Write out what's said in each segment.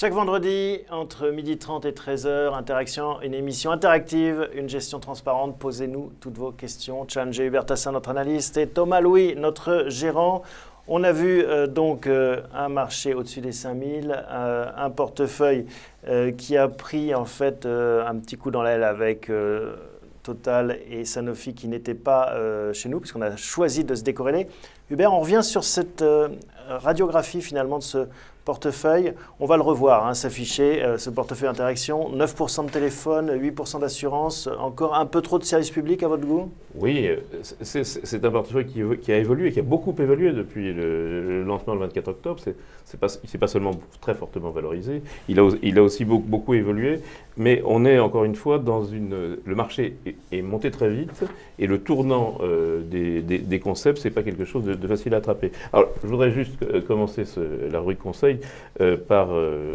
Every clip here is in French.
Chaque vendredi, entre 12h30 et 13h, Interaction, une émission interactive, une gestion transparente. Posez-nous toutes vos questions. Challengez Hubert Tassin, notre analyste, et Thomas Louis, notre gérant. On a vu un marché au-dessus des 5000, un portefeuille qui a pris en fait un petit coup dans l'aile avec Total et Sanofi qui n'étaient pas chez nous, puisqu'on a choisi de se décorréler. Hubert, on revient sur cette radiographie finalement de ce portefeuille. On va le revoir s'afficher, ce portefeuille Interaction. 9% de téléphone, 8% d'assurance, encore un peu trop de services publics à votre goût? Oui, c'est un portefeuille qui a évolué, qui a beaucoup évolué depuis le lancement le 24 octobre. Il ne s'est pas seulement très fortement valorisé, il a aussi beaucoup évolué, mais on est encore une fois dans le marché est monté très vite et le tournant des concepts, ce n'est pas quelque chose de facile à attraper. Alors, je voudrais juste commencer la rubrique conseil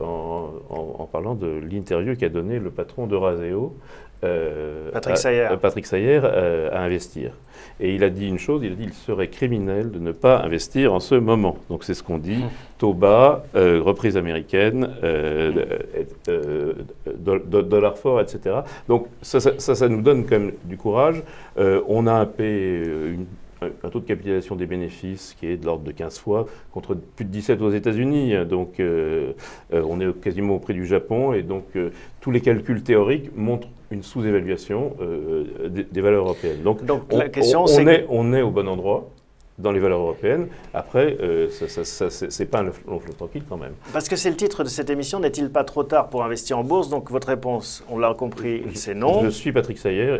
en parlant de l'interview qu'a donné le patron d'Eurazeo, Patrick Sayer, à investir. Et il a dit une chose, il a dit qu'il serait criminel de ne pas investir en ce moment. Donc c'est ce qu'on dit, taux bas, reprise américaine, dollar fort, etc. Donc ça nous donne quand même du courage. On a un taux de capitalisation des bénéfices qui est de l'ordre de 15 fois, contre plus de 17 aux États-Unis. Donc on est quasiment au prix du Japon, et donc tous les calculs théoriques montrent une sous-évaluation des valeurs européennes. Donc la question, on est au bon endroit dans les valeurs européennes. Après, c'est pas un long fleuve tranquille quand même. Parce que c'est le titre de cette émission, n'est-il pas trop tard pour investir en bourse? Donc votre réponse, on l'a compris, c'est non. Je suis Patrick Sayer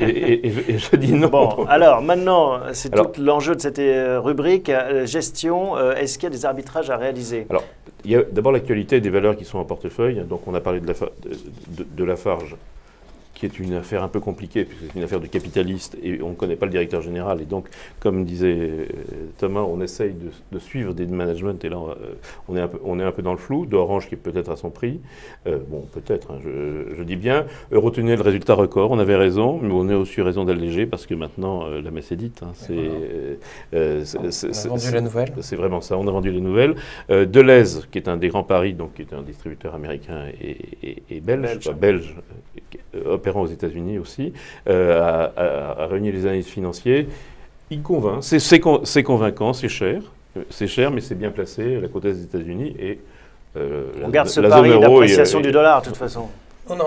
et je dis non. Bon, alors maintenant, c'est tout l'enjeu de cette rubrique, gestion. Est-ce qu'il y a des arbitrages à réaliser? Alors, il y a d'abord l'actualité des valeurs qui sont en portefeuille. Donc on a parlé de Lafarge, qui est une affaire un peu compliquée, puisque c'est une affaire de capitaliste et on ne connaît pas le directeur général. Et donc, comme disait Thomas, on essaye de suivre des managements, et là, on est un peu dans le flou. D'Orange qui est peut-être à son prix. Bon, peut-être, je dis bien. Eurotunnel, résultat record, on avait raison, mais on a aussi raison d'alléger, parce que maintenant, la messe est dite. On a vendu la nouvelle. C'est vraiment ça, on a vendu les nouvelles. Deleuze, qui est un des grands paris, donc qui est un distributeur américain et belge, opérant aux États-Unis aussi, à réunir les analystes financiers. Il convainc, c'est convaincant, c'est cher, mais c'est bien placé à la côte des États-Unis et on garde ce pari d'appréciation du dollar de toute façon. On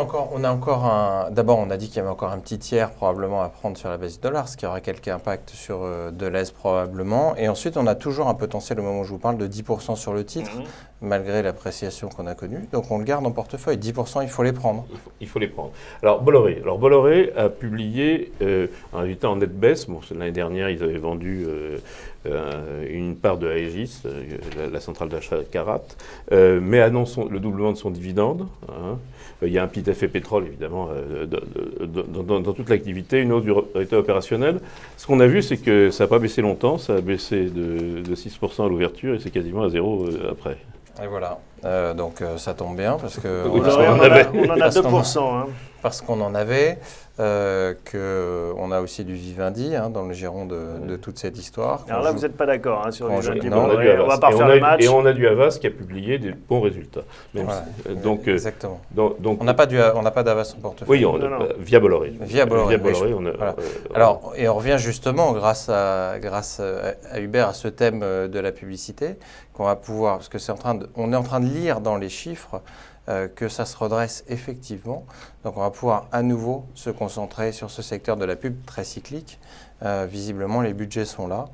a encore un. D'abord, on a dit qu'il y avait encore un petit tiers probablement à prendre sur la baisse du dollar, ce qui aura quelque impact sur Deleuze probablement. Et ensuite, on a toujours un potentiel au moment où je vous parle de 10% sur le titre, malgré l'appréciation qu'on a connue. Donc on le garde en portefeuille. 10%, il faut les prendre. Il faut les prendre. Alors Bolloré a publié un résultat en nette baisse. Bon, l'année dernière, ils avaient vendu une part de Aegis, la centrale d'achat Carat, mais annonce le doublement de son dividende. Il y a un petit effet pétrole, évidemment, dans toute l'activité, une hausse du résultat opérationnel. Ce qu'on a vu, c'est que ça n'a pas baissé longtemps, ça a baissé de 6% à l'ouverture et c'est quasiment à zéro après. Et voilà, donc ça tombe bien parce que on en a 2%. Parce qu'on en avait, qu'on a aussi du Vivendi dans le giron de toute cette histoire. Alors là, vous n'êtes pas d'accord sur Vivendi. On va pas refaire le match. Et on a du Havas qui a publié des bons résultats. Exactement. Donc, on n'a pas d'Havas en portefeuille. Oui, via Bolloré. Via Bolloré. Voilà. Alors, et on revient justement, grâce à Hubert, à ce thème de la publicité, qu'on va pouvoir, parce que on est en train de lire dans les chiffres que ça se redresse effectivement. Donc on va pouvoir à nouveau se concentrer sur ce secteur de la pub très cyclique. Visiblement, les budgets sont là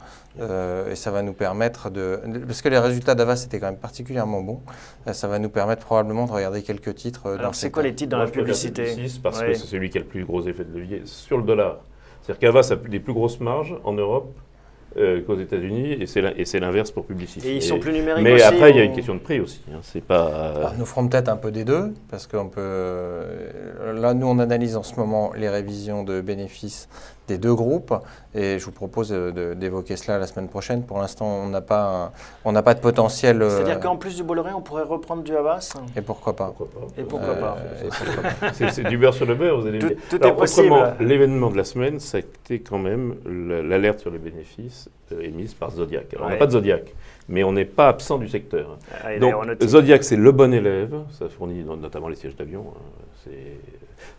et ça va nous permettre parce que les résultats d'Havas étaient quand même particulièrement bons, ça va nous permettre probablement de regarder quelques titres. Alors c'est quoi les titres dans la publicité? Parce que c'est celui qui a le plus gros effet de levier sur le dollar. C'est-à-dire qu'Havas a des plus grosses marges en Europe qu'aux États-Unis, et c'est l'inverse pour Publicis. Et ils sont plus numériques mais aussi. Mais après, il y a une question de prix aussi. C'est pas. Alors, nous ferons peut-être un peu des deux, parce qu'on peut. Là, nous, on analyse en ce moment les révisions de bénéfices des deux groupes, et je vous propose d'évoquer cela la semaine prochaine. Pour l'instant, on n'a pas de potentiel. C'est-à-dire qu'en plus du Bolloré, on pourrait reprendre du Havas? Et pourquoi pas? Et pourquoi pas? C'est du beurre sur le beurre, vous allez me dire. Tout est possible. L'événement de la semaine, ça a été quand même l'alerte sur les bénéfices émises par Zodiac. Alors, on Ouais. n'a pas de Zodiac, mais on n'est pas absent du secteur. Et Donc, l'aéronautique. Zodiac, c'est le bon élève. Ça fournit notamment les sièges d'avion. C'est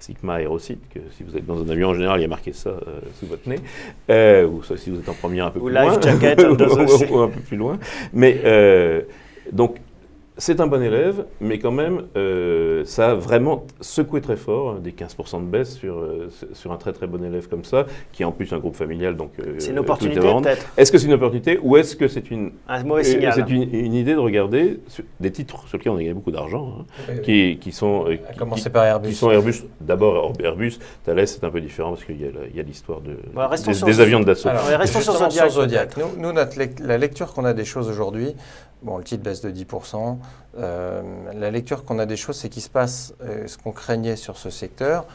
Sigma Aerosite, que si vous êtes dans un avion en général, il y a marqué ça sous votre nez. Ou ça, si vous êtes en première un peu Ou plus Life loin. Jacket, ou un peu plus loin. Mais donc, c'est un bon élève, mais quand même, ça a vraiment secoué très fort, des 15% de baisse sur un très très bon élève comme ça, qui est en plus un groupe familial. Donc, C'est une tout est opportunité, à vendre. peut-être. Est-ce que c'est une opportunité ou est-ce que c'est Un mauvais signal. c'est une idée de regarder des titres sur lesquels on a gagné beaucoup d'argent, hein, qui sont À commencer par Airbus. qui sont Airbus. D'abord Airbus, Thales c'est un peu différent parce qu'il y a l'histoire Voilà, restons sur des avions de Dassault. Alors, restons sur Justement, Zodiac. Nous, la lecture qu'on a des choses aujourd'hui, bon, le titre baisse de 10%. La lecture qu'on a des choses, c'est qu'il se passe ce qu'on craignait sur ce secteur,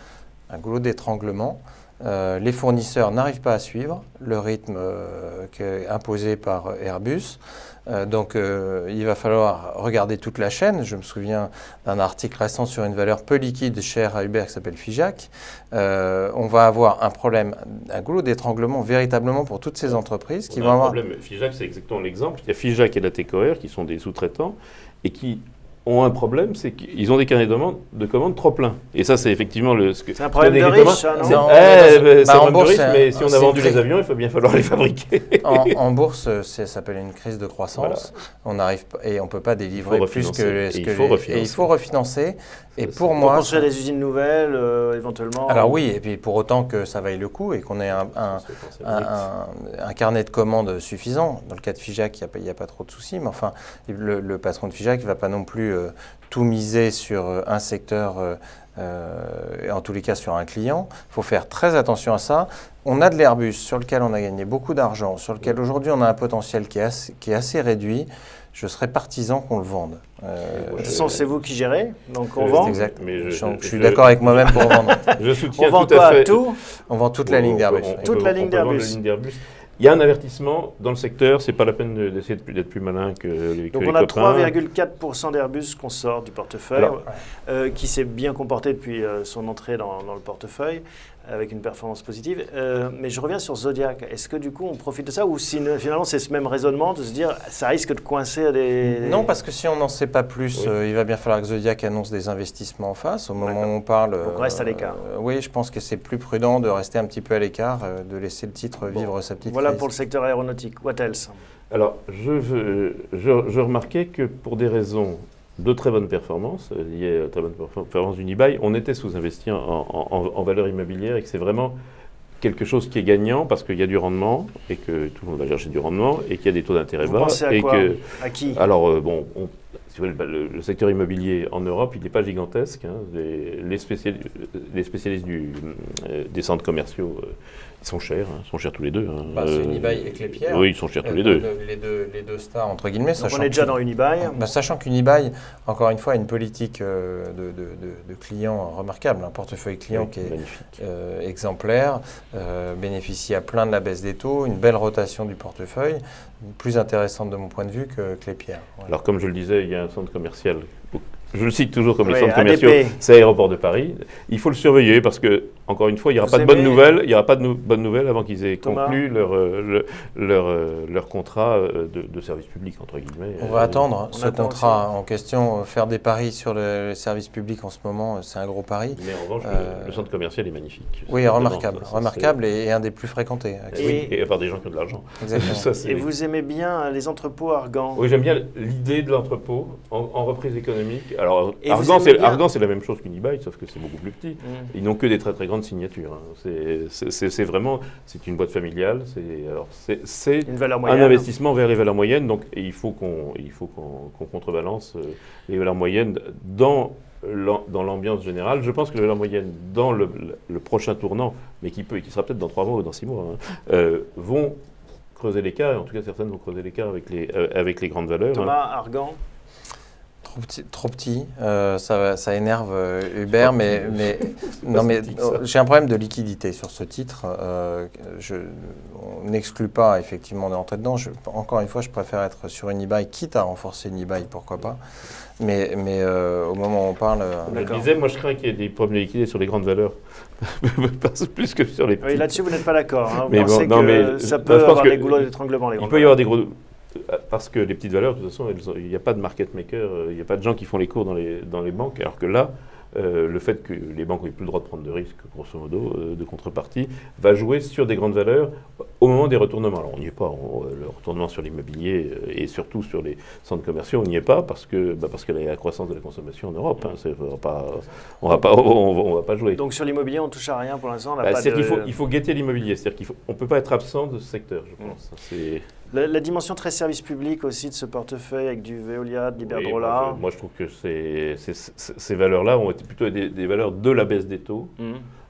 un goulot d'étranglement. Les fournisseurs n'arrivent pas à suivre le rythme imposé par Airbus. Donc, il va falloir regarder toute la chaîne. Je me souviens d'un article récent sur une valeur peu liquide chère à Uber qui s'appelle Figeac. On va avoir un problème, un goulot d'étranglement véritablement pour toutes ces entreprises qui vont avoir... problème. Figeac, c'est exactement l'exemple. Il y a Figeac et la TCOR qui sont des sous-traitants et qui ont un problème, c'est qu'ils ont des carnets de commandes trop pleins. Et ça, c'est effectivement C'est un problème de riche, ça, non? C'est Non, un en problème de bourse, riche, mais si on a c'est vendu une les avions, il va bien falloir les fabriquer. En bourse, ça s'appelle une crise de croissance. On n'arrive pas et on peut pas délivrer plus que ce que et il faut refinancer. Et pour Pour moi, construire des usines nouvelles, éventuellement. alors oui, et puis pour autant que ça vaille le coup et qu'on ait un carnet de commandes suffisant. Dans le cas de Figeac, il n'y a pas trop de soucis, mais enfin, le patron de Figeac ne va pas non plus tout miser sur un secteur, et en tous les cas sur un client. Il faut faire très attention à ça. On a de l'Airbus sur lequel on a gagné beaucoup d'argent, sur lequel aujourd'hui on a un potentiel qui est assez réduit. Je serais partisan qu'on le vende. De toute façon, c'est vous qui gérez, donc on vend. Exact. Mais Je suis d'accord avec moi-même pour vendre. Je soutiens On vend tout à quoi, fait. tout? On vend toute la ligne d'Airbus. Toute la ligne on peut vendre d'Airbus. la ligne d'Airbus. Il y a un avertissement dans le secteur, c'est pas la peine d'essayer d'être plus malin que les Donc que on les a copains. 3,4% d'Airbus qu'on sort du portefeuille, Alors, qui s'est bien comporté depuis son entrée dans le portefeuille, avec une performance positive. Mais je reviens sur Zodiac. Est-ce que du coup on profite de ça ou si, finalement c'est ce même raisonnement de se dire ça risque de coincer à des... Non, parce que si on n'en sait pas plus, Oui. il va bien falloir que Zodiac annonce des investissements en face. Au moment où on parle... Donc on reste à l'écart. Oui, je pense que c'est plus prudent de rester un petit peu à l'écart, de laisser le titre vivre sa petite Voilà crise. pour le secteur aéronautique. What else? Alors, je remarquais que pour des raisons de très bonne performance, liées à la très bonne performance d'Unibail, on était sous-investi en valeur immobilière et que c'est vraiment quelque chose qui est gagnant parce qu'il y a du rendement et que tout le monde va chercher du rendement et qu'il y a des taux d'intérêt Vous bas. pensez à et quoi? que, À qui? alors, bon, si vous voulez, le secteur immobilier en Europe, il n'est pas gigantesque. Hein. Les spécialistes des centres commerciaux, ils sont chers. Ils sont chers tous les deux. Hein. C'est Unibail et Klépierre. Oui, ils sont chers tous les deux. Les deux stars, entre guillemets. Donc on est déjà dans Unibail. Sachant qu'Unibail, encore une fois, a une politique de clients remarquable, un portefeuille client qui est magnifique. exemplaire, bénéficie à plein de la baisse des taux, une belle rotation du portefeuille, plus intéressante de mon point de vue que Klépierre. Voilà. Alors, comme je le disais, il y a un centre commercial, je le cite toujours comme les Oui, centres ADP. commerciaux, c'est Aéroport de Paris. Il faut le surveiller parce que, encore une fois, il n'y aura pas de bonnes nouvelles. Il n'y aura pas de bonnes nouvelles avant qu'ils aient Thomas. conclu leur contrat de service public, entre guillemets. On va attendre on ce attend contrat en question. Faire des paris sur le service public en ce moment, c'est un gros pari. Mais en revanche, le centre commercial est magnifique. Oui, C'est remarquable. étonnant, ça, remarquable et un des plus fréquentés. et par des gens qui ont de l'argent. Exactement. Ça, c'est- Et vous aimez bien les entrepôts Argan? Oui, j'aime bien l'idée de l'entrepôt en reprise économique. Alors, Et vous Argan, aimez bien- Argan, c'est la même chose qu'Unibail, sauf que c'est beaucoup plus petit. Ils n'ont que des très très grandes signatures. Hein. C'est vraiment, c'est une boîte familiale. C'est Une valeur un moyenne. investissement vers les valeurs moyennes. Donc, et il faut qu'on contrebalance les valeurs moyennes dans l'ambiance générale. Je pense que les valeurs moyennes dans le prochain tournant, mais qui sera peut-être dans 3 mois ou dans 6 mois, vont creuser l'écart. Et en tout cas, certaines vont creuser l'écart avec les grandes valeurs. Thomas, Argan? Trop petit. Ça énerve Hubert, mais j'ai un problème de liquidité sur ce titre. On n'exclut pas effectivement de rentrer dedans. Encore une fois, je préfère être sur Unibail, quitte à renforcer Unibail, pourquoi pas. Mais au moment où on parle... Je disais, moi je crains qu'il y ait des problèmes de liquidité sur les grandes valeurs, plus que sur les petites. Oui, là-dessus, vous n'êtes pas d'accord. Hein. Vous mais pensez bon, que ça peut avoir des goulots d'étranglement, les grandes valeurs. Il peut y avoir des gros... Parce que les petites valeurs, de toute façon, il n'y a pas de market maker, il n'y a pas de gens qui font les cours dans les banques, alors que là, le fait que les banques n'aient plus le droit de prendre de risques, grosso modo, de contrepartie, va jouer sur des grandes valeurs au moment des retournements. Alors on n'y est pas, le retournement sur l'immobilier et surtout sur les centres commerciaux, on n'y est pas parce que la croissance de la consommation en Europe, hein, on va pas jouer. Donc sur l'immobilier, on ne touche à rien pour l'instant. Il faut guetter l'immobilier, c'est-à-dire qu'on ne peut pas être absent de ce secteur, je pense. La dimension très service public aussi de ce portefeuille avec du Veolia, de l'Iberdrola. Moi, je trouve que ces valeurs-là ont été plutôt des valeurs de la baisse des taux,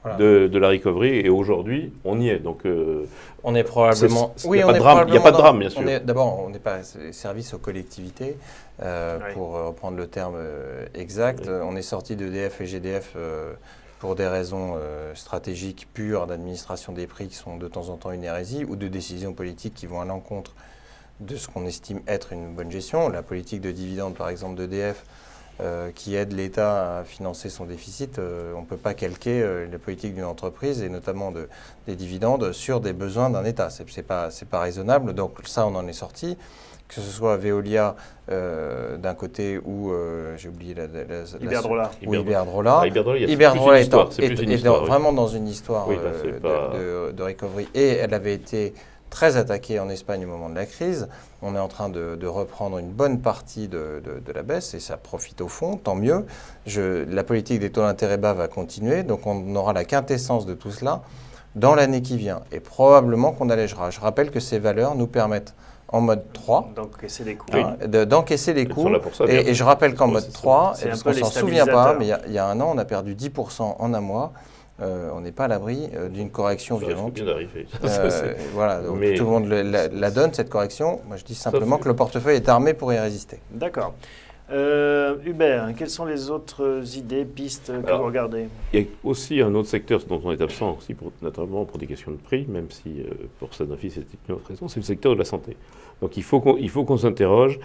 voilà, de la recovery, et aujourd'hui, on y est. Donc, on est probablement... Il n'y a pas de drame, bien sûr. D'abord, on n'est pas service aux collectivités, pour reprendre le terme exact. Oui. On est sorti d'EDF et GDF pour des raisons stratégiques pures d'administration des prix qui sont de temps en temps une hérésie, ou de décisions politiques qui vont à l'encontre de ce qu'on estime être une bonne gestion. La politique de dividendes, par exemple, d'EDF, qui aide l'État à financer son déficit, on ne peut pas calquer la politique d'une entreprise, et notamment des dividendes, sur des besoins d'un État. C'est pas raisonnable, donc ça, on en est sorti. Que ce soit Veolia d'un côté ou, j'ai oublié Iberdrola. Iberdrola est vraiment dans une histoire de recovery, et elle avait été très attaquée en Espagne au moment de la crise. On est en train de reprendre une bonne partie de la baisse, et ça profite au fond, tant mieux. La politique des taux d'intérêt bas va continuer, donc on aura la quintessence de tout cela dans l'année qui vient, et probablement qu'on allégera. Je rappelle que ces valeurs nous permettent en mode 3, d'encaisser les coûts. D'encaisser les coûts. Et je rappelle qu'en mode 3, parce qu'on ne s'en souvient pas, mais il y a un an, on a perdu 10% en un mois. On n'est pas à l'abri d'une correction violente. Voilà, donc tout le monde la donne, cette correction. Moi, je dis simplement que le portefeuille est armé pour y résister. D'accord. Hubert, quelles sont les autres idées, pistes que vous regardez? Il y a aussi un autre secteur dont on est absent, aussi notamment pour des questions de prix, même si pour Sanofi c'est une autre raison, c'est le secteur de la santé. Donc il faut qu'on s'interroge.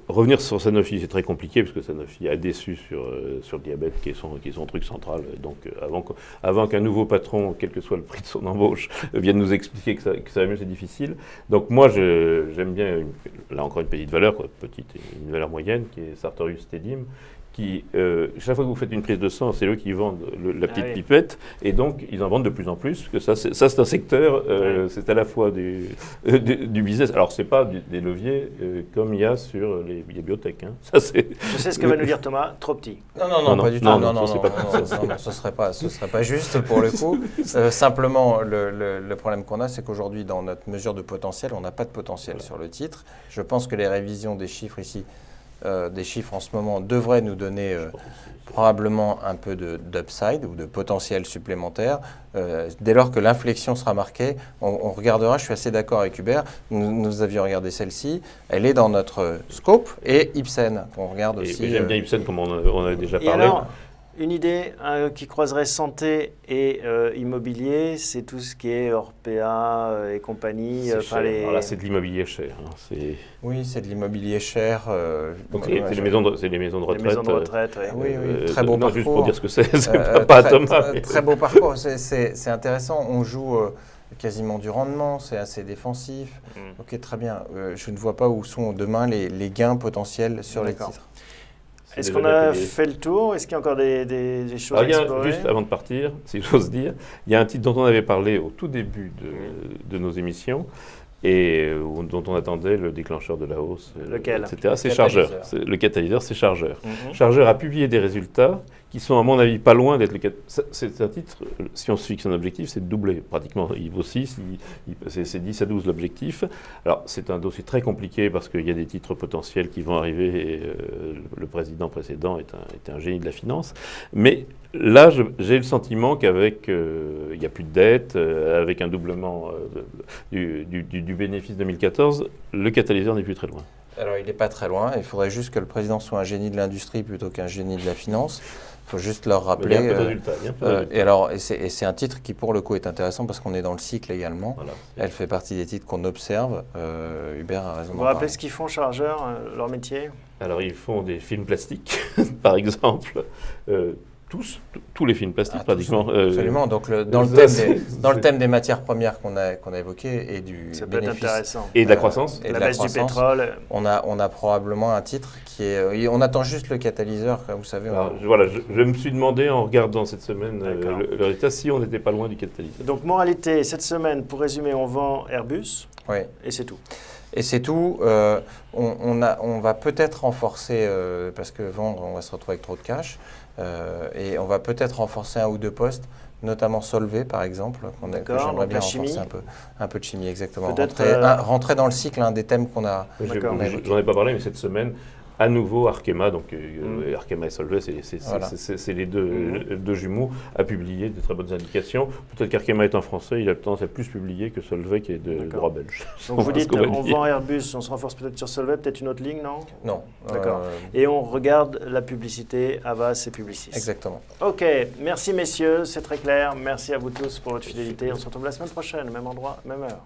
Revenir sur Sanofi, c'est très compliqué, parce que Sanofi a déçu sur le diabète, qui est son truc central. Donc avant qu'un nouveau patron, quel que soit le prix de son embauche, vienne nous expliquer que ça va mieux, c'est difficile. Donc moi, j'aime bien, là encore une petite valeur, petite, une valeur moyenne, qui est Sartorius Stedim, qui, chaque fois que vous faites une prise de sang, c'est eux qui vendent la petite pipette, et donc ils en vendent de plus en plus, que ça c'est un secteur, c'est à la fois du business, alors c'est pas des leviers comme il y a sur les biotech. Hein. Je sais ce que va nous dire Thomas, trop petit. Non, pas du tout. Non, ce serait pas juste pour le coup. Simplement, le problème qu'on a, c'est qu'aujourd'hui, dans notre mesure de potentiel, on n'a pas de potentiel sur le titre. Je pense que les révisions des chiffres ici, des chiffres en ce moment, devraient nous donner probablement un peu d'upside ou de potentiel supplémentaire. Dès lors que l'inflexion sera marquée, on regardera, je suis assez d'accord avec Hubert, nous avions regardé celle-ci, elle est dans notre scope, et Ipsen, on regarde aussi. J'aime bien Ipsen, comme on a déjà parlé. Alors, une idée qui croiserait santé et immobilier, c'est tout ce qui est Orpea et compagnie. Alors là, c'est de l'immobilier cher. Hein. Oui, c'est de l'immobilier cher. Donc c'est les maisons de retraite. Les maisons de retraite, oui. Très beau parcours. Juste pour dire ce que c'est, pas à Thomas. Très beau parcours, c'est intéressant. On joue quasiment du rendement, c'est assez défensif. Ok, très bien. Je ne vois pas où sont demain les gains potentiels sur les titres. Est-ce qu'on a fait le tour? Est-ce qu'il y a encore des choses à explorer? Juste avant de partir, si j'ose dire, il y a un titre dont on avait parlé au tout début de nos émissions, et dont on attendait le déclencheur de la hausse, lequel, etc. C'est Chargeur. Le catalyseur, c'est Chargeur. Chargeur a publié des résultats qui sont, à mon avis, pas loin d'être le catalyseur. C'est un titre, si on se fixe un objectif, c'est de doubler. Pratiquement, il vaut 6, c'est 10 à 12 l'objectif. Alors, c'est un dossier très compliqué parce qu'il y a des titres potentiels qui vont arriver, et le président précédent est un génie de la finance. Mais là, j'ai le sentiment qu'avec, il n'y a plus de dette, avec un doublement du bénéfice 2014, le catalyseur n'est plus très loin. Alors, il n'est pas très loin. Il faudrait juste que le président soit un génie de l'industrie plutôt qu'un génie de la finance. Il faut juste leur rappeler. Il y a un peu de résultat. Et c'est un titre qui, pour le coup, est intéressant parce qu'on est dans le cycle également. Voilà. Elle fait partie des titres qu'on observe. Hubert a raison. Vous vous rappelez ce qu'ils font, Chargeur, leur métier? Alors, ils font des films plastiques, par exemple. Tous les films plastiques, pratiquement. Absolument. Donc, dans le thème des matières premières qu'on a évoqué et du ça peut bénéfice. être intéressant. Et de la croissance. Et de la baisse du pétrole. On a probablement un titre qui est... On attend juste le catalyseur, comme vous savez. Alors, voilà, je me suis demandé en regardant cette semaine le résultat si on n'était pas loin du catalyseur. Donc, moralité, cette semaine, pour résumer, on vend Airbus. Oui. Et c'est tout. Et c'est tout. On va peut-être renforcer, parce que vendre, on va se retrouver avec trop de cash, et on va peut-être renforcer un ou deux postes, notamment Solvay par exemple, que j'aimerais bien renforcer un peu de chimie, exactement. Rentrer dans le cycle, un des thèmes qu'on a. J'en ai pas parlé, mais cette semaine, à nouveau, Arkema, donc Arkema et Solvay, c'est les deux jumeaux, a publié de très bonnes indications. Peut-être qu'Arkema étant français, il a tendance à plus publier que Solvay qui est de droit belge. Donc vous dites, on vend Airbus, on se renforce peut-être sur Solvay, peut-être une autre ligne, non? Non. D'accord. Et on regarde la publicité, Havas et Publicis. Exactement. Ok, merci messieurs, c'est très clair. Merci à vous tous pour votre fidélité. On se retrouve la semaine prochaine, même endroit, même heure.